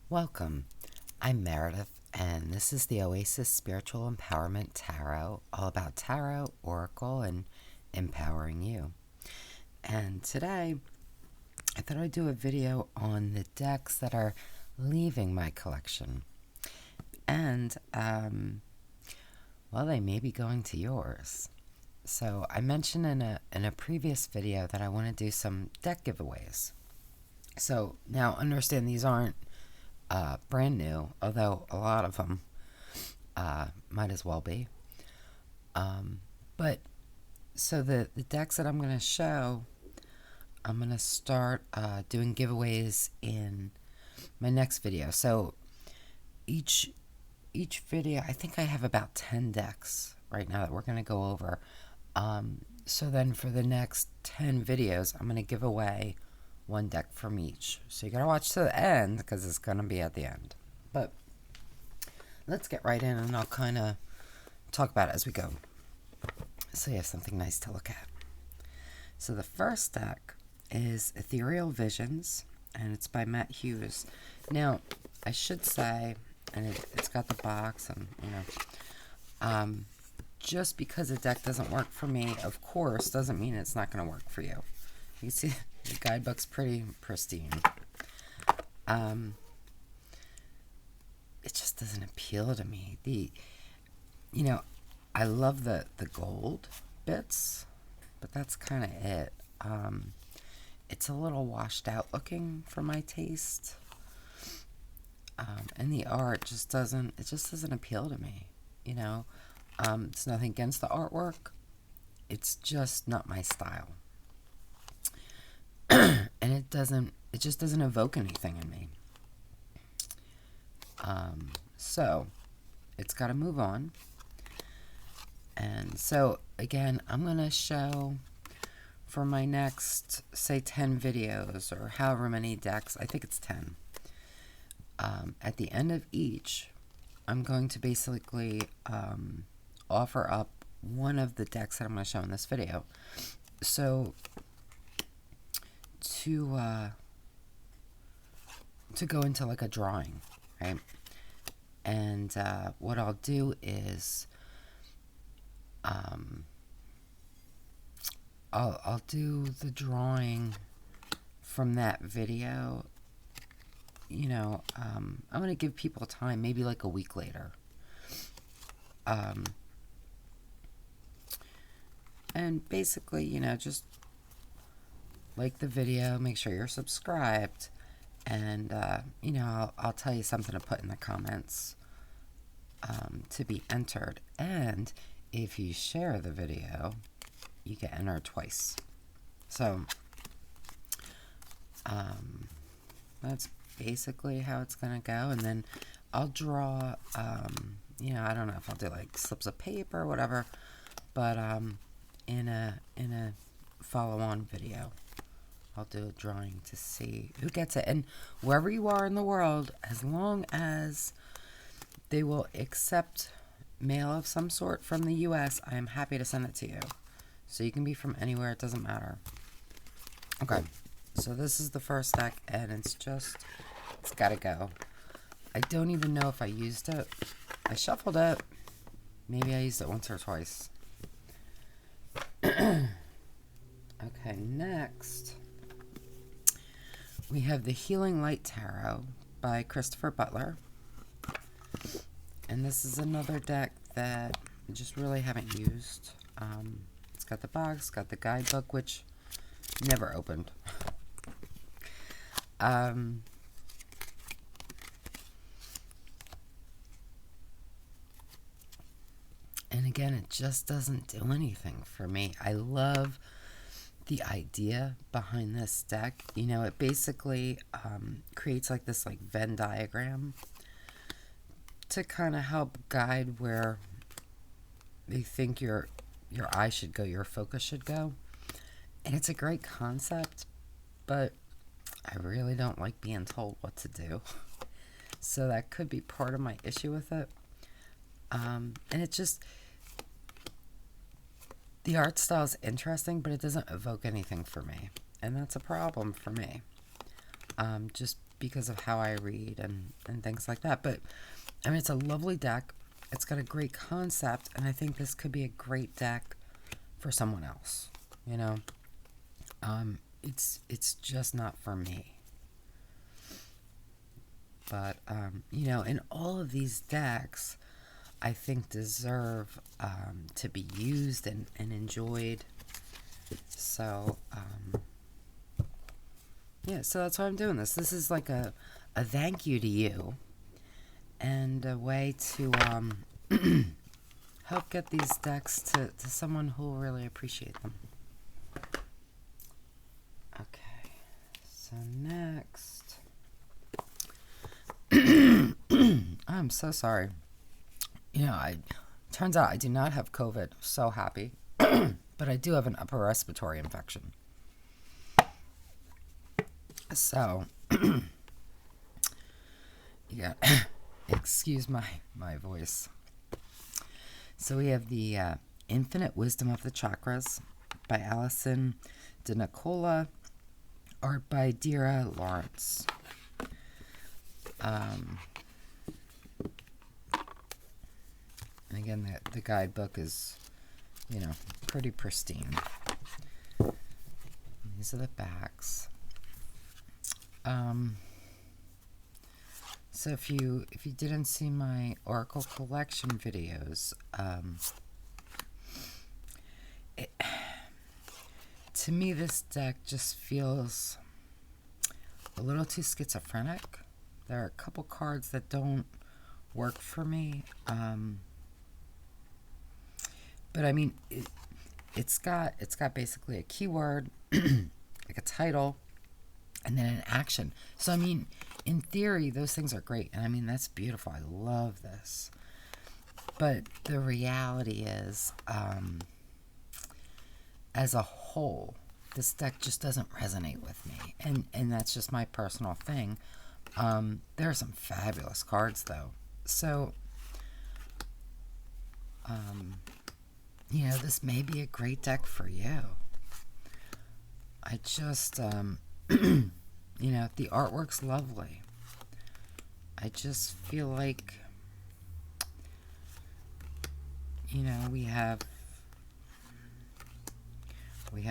Welcome. I'm Meredith, and this is the Oasis Spiritual Empowerment Tarot, all about tarot, oracle, and empowering you. And today, I thought I'd do a video on the decks that are leaving my collection. And, well, they may be going to yours. So I mentioned in a previous video that I want to do some deck giveaways. So now understand these aren't brand new, although a lot of them might as well be. But so the decks that I'm going to show, I'm going to start doing giveaways in my next video. So each video, I think I have about 10 decks right now that we're going to go over. So then for the next 10 videos, I'm going to give away one deck from each. So you gotta watch to the end because it's gonna be at the end. But let's get right in and I'll kind of talk about it as we go. So you have something nice to look at. So the first deck is Ethereal Visions, and it's by Matt Hughes. Now, I should say, and it's got the box, and just because a deck doesn't work for me, of course, doesn't mean it's not going to work for you. You can see the guidebook's pretty pristine. It just doesn't appeal to me. I love the gold bits, but that's kind of it. It's a little washed out looking for my taste. And the art just doesn't appeal to me. It's nothing against the artwork. It's just not my style. And it just doesn't evoke anything in me. So it's got to move on. And so again, I'm going to show for my next, say 10 videos or however many decks, I think it's 10. At the end of each, I'm going to basically offer up one of the decks that I'm going to show in this video. So to go into like a drawing, right? And what I'll do is I'll do the drawing from that video. I'm going to give people time, maybe like a week later. And basically, just like the video, make sure you're subscribed, and I'll tell you something to put in the comments to be entered. And if you share the video, you get entered twice. So that's basically how it's gonna go. And then I'll draw I don't know if I'll do like slips of paper or whatever, but in a follow-on video, I'll do a drawing to see who gets it. And wherever you are in the world, as long as they will accept mail of some sort from the US, I am happy to send it to you. So you can be from anywhere, it doesn't matter. Okay, so this is the first deck, and it's gotta go. I don't even know if I used it. I shuffled it. Maybe I used it once or twice. Okay, next we have the Healing Light Tarot by Christopher Butler. And this is another deck that I just really haven't used. It's got the box, got the guidebook, which never opened. And again, it just doesn't do anything for me. I love the idea behind this deck. It basically creates like this like Venn diagram to kind of help guide where they think your eye should go, your focus should go. And it's a great concept, but I really don't like being told what to do. So that could be part of my issue with it. And it just, the art style is interesting, but it doesn't evoke anything for me. And that's a problem for me. Just because of how I read and things like that. But I mean, it's a lovely deck. It's got a great concept, and I think this could be a great deck for someone else. You know, it's just not for me. But you know, and all of these decks, I think deserve to be used and enjoyed. So yeah, so that's why I'm doing this. This is like a thank you to you, and a way to help get these decks to someone who will really appreciate them. Okay, so next. I'm so sorry. You know, turns out I do not have COVID. So happy. But I do have an upper respiratory infection. So, yeah, excuse my voice. So we have the Infinite Wisdom of the Chakras by Allison de Nicola, art by Dira Lawrence. And again, the guidebook is, you know, pretty pristine. These are the backs. So if you didn't see my Oracle collection videos, to me this deck just feels a little too schizophrenic. There are a couple cards that don't work for me. But I mean, it's got basically a keyword, like a title, and then an action. So I mean, in theory, those things are great, and I mean that's beautiful. I love this. But the reality is, as a whole, this deck just doesn't resonate with me, and that's just my personal thing. There are some fabulous cards though, so you know, this may be a great deck for you. I just you know, the artwork's lovely. I just feel like, you know, we have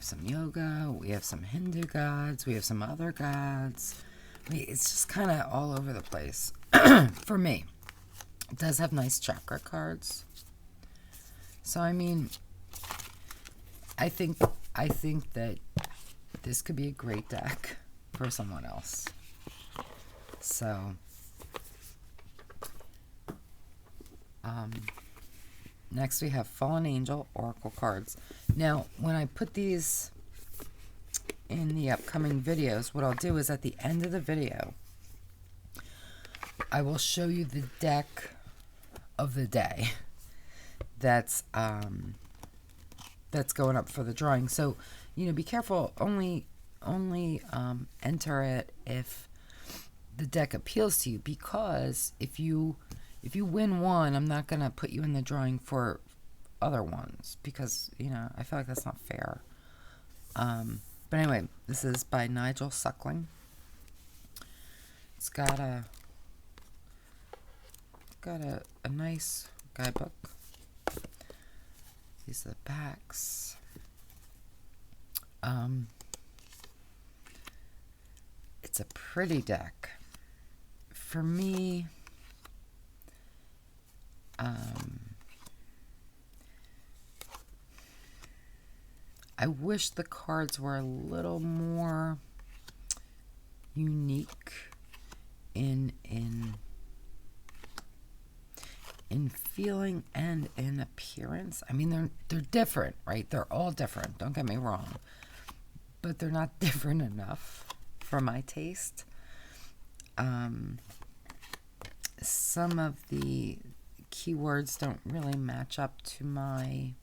some yoga, we have some Hindu gods, we have some other gods. I mean, it's just kind of all over the place for me. It does have nice chakra cards. So I mean, I think that this could be a great deck for someone else. So next we have Fallen Angel Oracle cards. Now, when I put these in the upcoming videos, what I'll do is at the end of the video, I will show you the deck of the day that's going up for the drawing. So, you know, be careful. Only enter it if the deck appeals to you, because if you win one, I'm not gonna put you in the drawing for other ones, because, you know, I feel like that's not fair. But anyway, this is by Nigel Suckling. It's got a nice guidebook. These are the backs. It's a pretty deck. For me, I wish the cards were a little more unique in feeling and in appearance. I mean, they're different, right? They're all different. Don't get me wrong, but they're not different enough for my taste. Some of the keywords don't really match up to my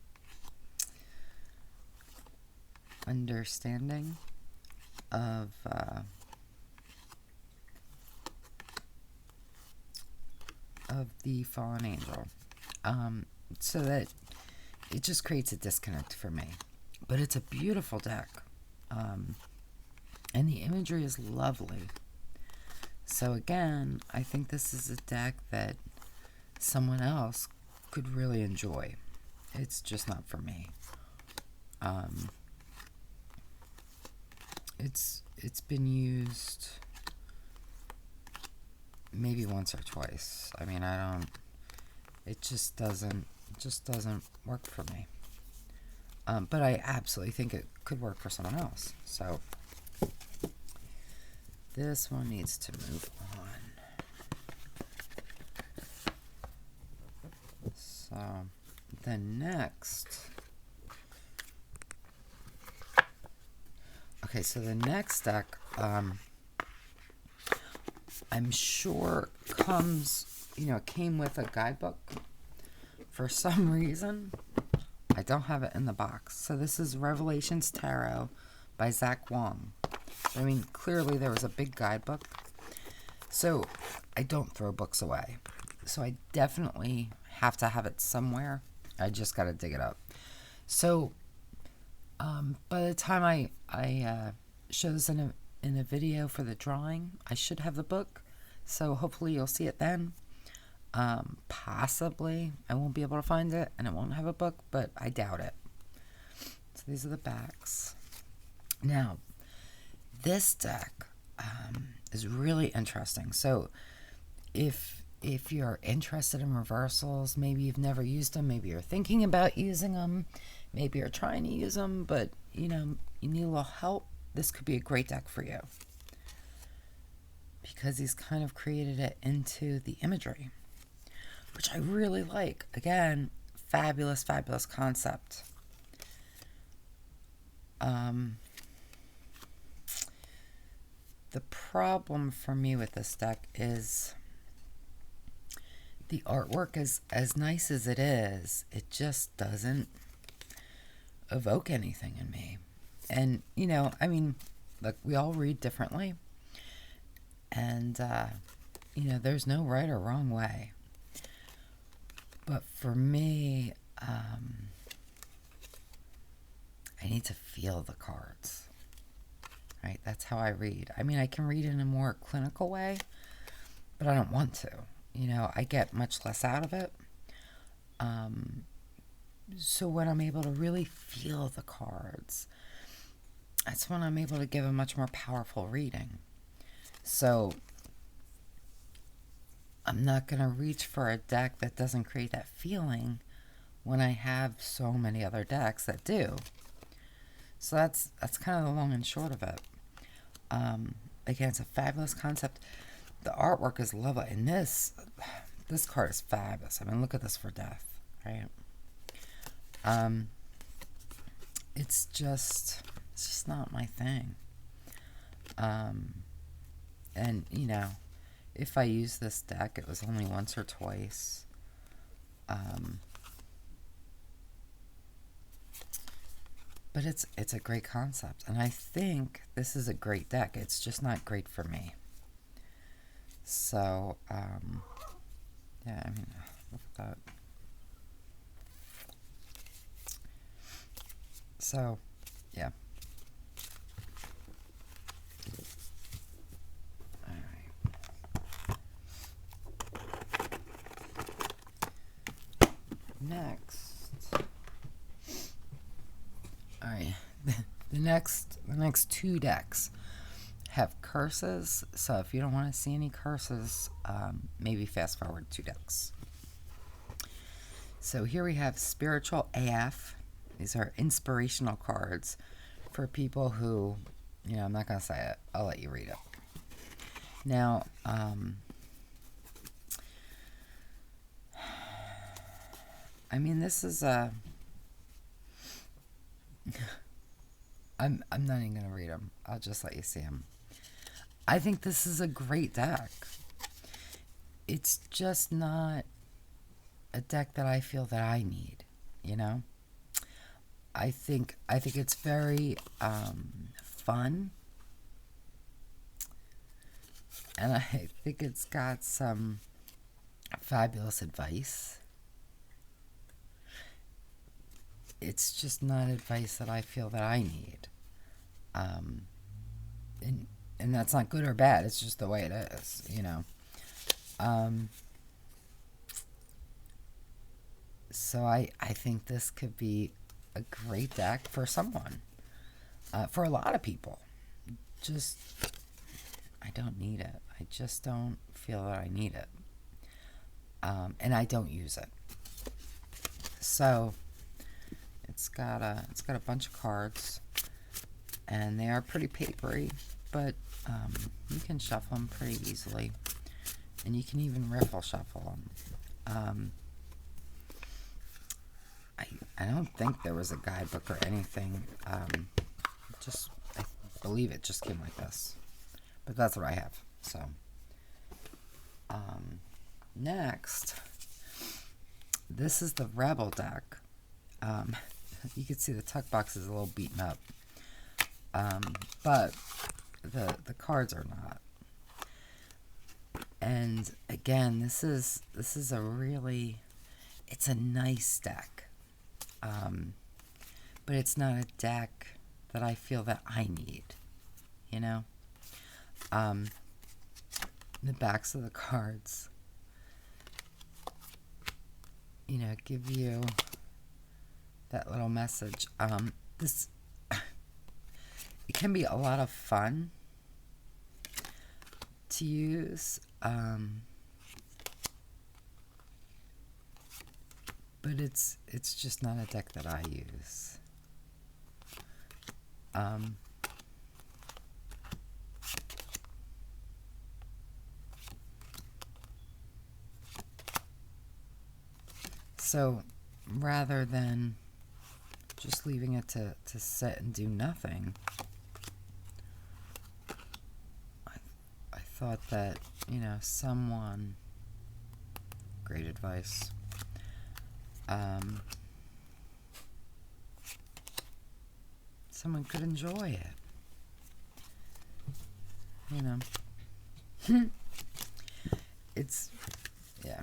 understanding of the Fallen Angel, so that it just creates a disconnect for me. But it's a beautiful deck, and the imagery is lovely. So again, I think this is a deck that someone else could really enjoy. It's just not for me. It's been used maybe once or twice. I mean, it just doesn't work for me. But I absolutely think it could work for someone else. So this one needs to move on. So the next... Okay, so the next deck, I'm sure came with a guidebook. For some reason, I don't have it in the box. So this is Revelations Tarot by Zach Wong. I mean, clearly there was a big guidebook. So I don't throw books away. So I definitely have to have it somewhere. I just got to dig it up. So by the time I show this in a video for the drawing, I should have the book. So hopefully you'll see it then. Possibly I won't be able to find it and it won't have a book, but I doubt it. So these are the backs. Now, this deck is really interesting. So if you're interested in reversals, maybe you've never used them, maybe you're thinking about using them, maybe you're trying to use them, but you need a little help, this could be a great deck for you. Because he's kind of created it into the imagery, which I really like. Again, fabulous, fabulous concept. The problem for me with this deck is the artwork is as nice as it is, it just doesn't evoke anything in me. And, I mean, look, we all read differently. And, there's no right or wrong way. But for me, I need to feel the cards. Right? That's how I read. I mean, I can read in a more clinical way, but I don't want to. I get much less out of it. So when I'm able to really feel the cards, that's when I'm able to give a much more powerful reading. So I'm not going to reach for a deck that doesn't create that feeling when I have so many other decks that do. So that's kind of the long and short of it. Again, it's a fabulous concept. The artwork is lovely. And this card is fabulous. I mean, look at this for death, right? It's just not my thing. And, if I use this deck, it was only once or twice. But it's a great concept. And I think this is a great deck. It's just not great for me. So, yeah, I mean, look at that. So, yeah. Next, all right, the next two decks have curses, so if you don't want to see any curses, maybe fast forward 2 decks. So here we have Spiritual AF. These are inspirational cards for people who, I'm not going to say it, I'll let you read it. Now, I mean, this is I'm not even going to read them. I'll just let you see them. I think this is a great deck. It's just not a deck that I feel that I need, I think it's very fun. And I think it's got some fabulous advice. It's just not advice that I feel that I need. And and that's not good or bad. It's just the way it is, So I think this could be a great deck for someone, for a lot of people. Just, I don't need it. I just don't feel that I need it. And I don't use it. So it's got a bunch of cards, and they are pretty papery, but you can shuffle them pretty easily, and you can even riffle shuffle them. I don't think there was a guidebook or anything. I believe it just came like this, but that's what I have. So next, this is the Rebel deck. You can see the tuck box is a little beaten up, but the cards are not. And again, this is a really, it's a nice deck, but it's not a deck that I feel that I need. The backs of the cards, give you that little message. This, it can be a lot of fun to use, but it's just not a deck that I use. So rather than just leaving it to sit and do nothing, I thought that, someone, great advice, someone could enjoy it. It's, yeah.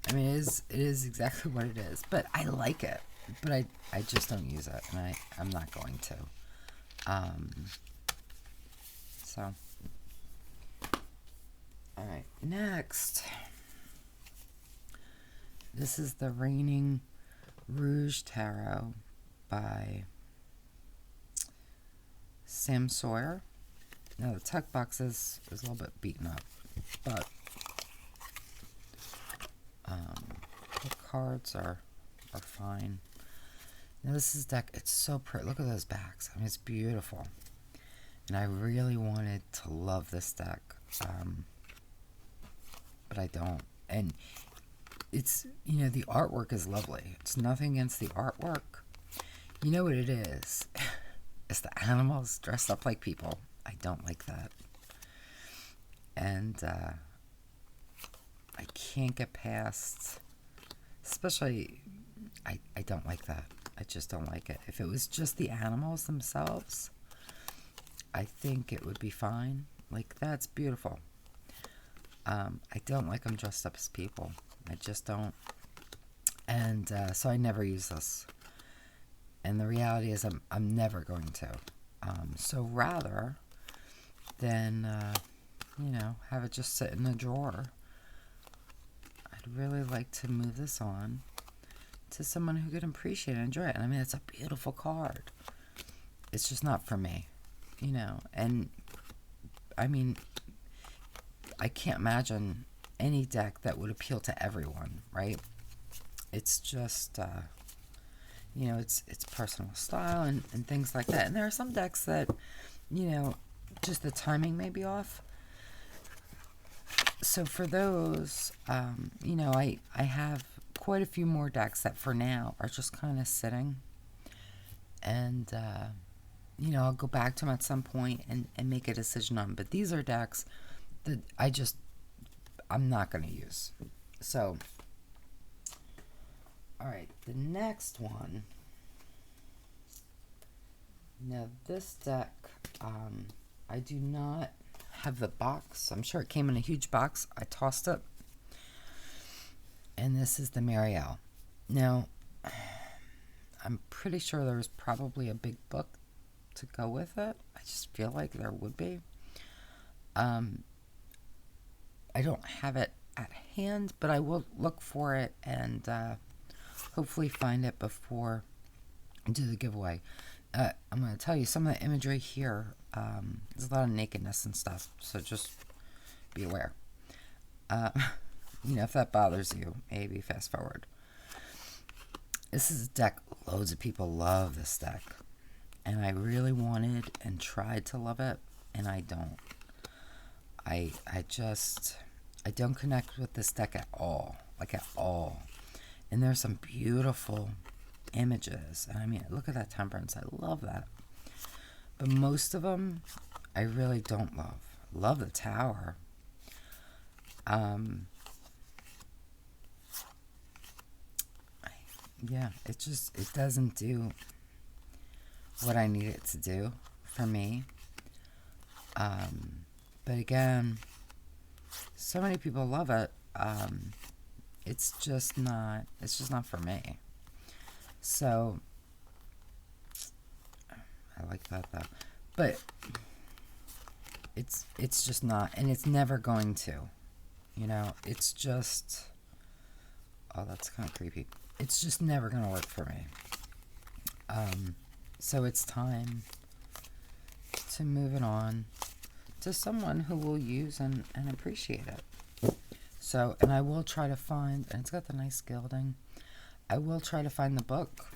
I mean, it is exactly what it is, but I like it, but I just don't use it, and I'm not going to. So, all right, next, this is the Reigning Rouge Tarot by Sam Sawyer. Now, the tuck box is a little bit beaten up, but the cards are fine. Now, this is deck. It's so pretty. Look at those backs. I mean, it's beautiful. And I really wanted to love this deck, but I don't. And it's, the artwork is lovely. It's nothing against the artwork. You know what it is? It's the animals dressed up like people. I don't like that. And I can't get past, especially, I don't like that. I just don't like it. If it was just the animals themselves, I think it would be fine. Like, that's beautiful. I don't like them dressed up as people. I just don't. And so I never use this. And the reality is I'm never going to. So rather than, have it just sit in a drawer, I'd really like to move this on to someone who could appreciate and enjoy it. And I mean, it's a beautiful card. It's just not for me, And I mean, I can't imagine any deck that would appeal to everyone, right? It's just, it's personal style and things like that. And there are some decks that, just the timing may be off. So for those, I have quite a few more decks that for now are just kind of sitting. And, I'll go back to them at some point and make a decision on. But these are decks that I'm not going to use. So, all right, the next one. Now, this deck, I do not have the box. I'm sure it came in a huge box. I tossed it. And this is the Marielle. Now, I'm pretty sure there was probably a big book to go with it. I just feel like there would be. I don't have it at hand, but I will look for it and hopefully find it before I do the giveaway. I'm going to tell you some of the imagery here. There's a lot of nakedness and stuff, so just be aware. If that bothers you, maybe fast forward. This is a deck. Loads of people love this deck. And I really wanted and tried to love it, and I don't. I don't connect with this deck at all. Like, at all. And there's some beautiful images. And I mean, look at that Temperance. I love that. But most of them, I really don't love. Love the Tower. Yeah, it doesn't do what I need it to do for me. But again, so many people love it. It's just not for me. So I like that though. But it's just not, and it's never going to. It's just, oh, that's kind of creepy. It's just never going to work for me. So it's time to move it on to someone who will use and appreciate it. So, and I will try to find, and it's got the nice gilding, I will try to find the book.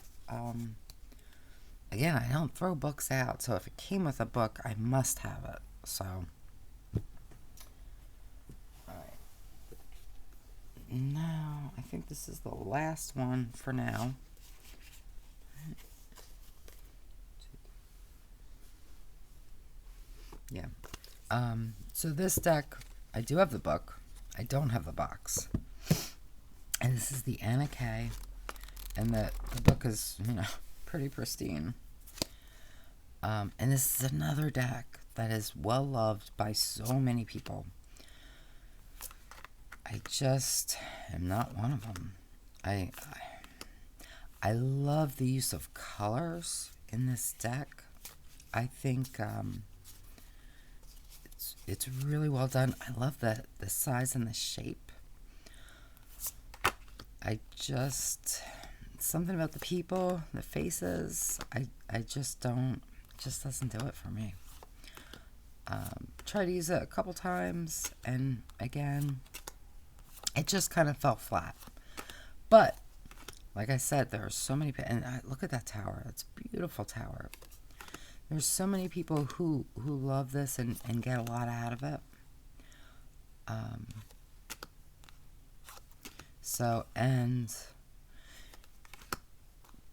Again, I don't throw books out, so if it came with a book, I must have it. So, alright. Now, I think this is the last one for now. Yeah. So this deck, I do have the book. I don't have the box. And this is the Anna K. And the book is, pretty pristine. And this is another deck that is well loved by so many people. I just am not one of them. I love the use of colors in this deck. I think it's really well done. I love the size and the shape. Something about the people, the faces, I just don't, it just doesn't do it for me. Tried to use it a couple times, and again, it just kind of fell flat. But, like I said, there are so many, and look at that tower. It's a beautiful tower. There's so many people who love this and get a lot out of it. And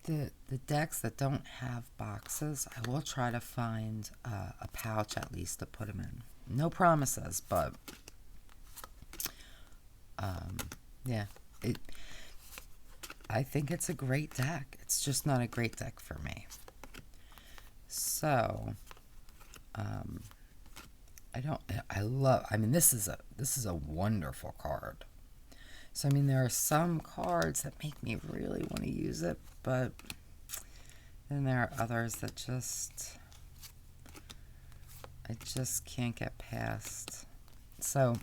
the decks that don't have boxes, I will try to find a pouch at least to put them in. No promises, but yeah, I think it's a great deck. It's just not a great deck for me. So, this is a wonderful card. So, there are some cards that make me really want to use it, but then there are others that I just can't get past. So,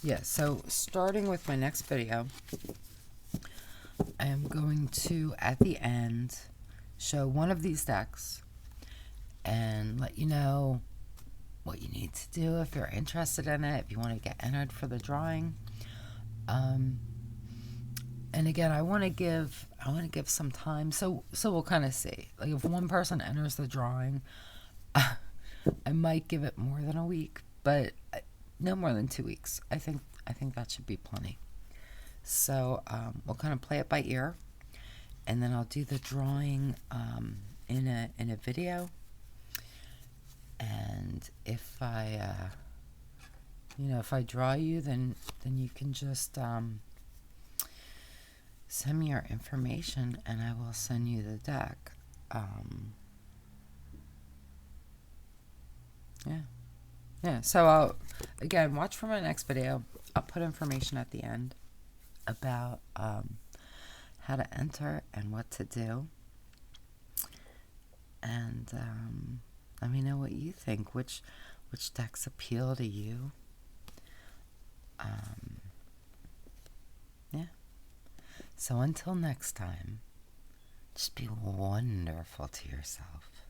yeah, so starting with my next video, I am going to, at the end, show one of these decks and let you know what you need to do if you're interested in it, if you want to get entered for the drawing. And again, I want to give some time, so we'll kind of see. Like, if one person enters the drawing, I might give it more than a week, but no more than 2 weeks. I think that should be plenty. So we'll kind of play it by ear, and then I'll do the drawing in a video. And if I draw you, then you can just send me your information, and I will send you the deck. Yeah. So I'll again watch for my next video. I'll put information at the end about how to enter and what to do. And let me know what you think. Which decks appeal to you? Yeah. So until next time, just be wonderful to yourself.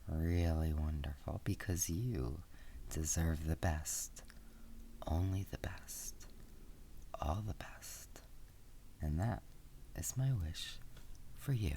Really wonderful, because you deserve the best. Only the best. All the best. And that is my wish for you.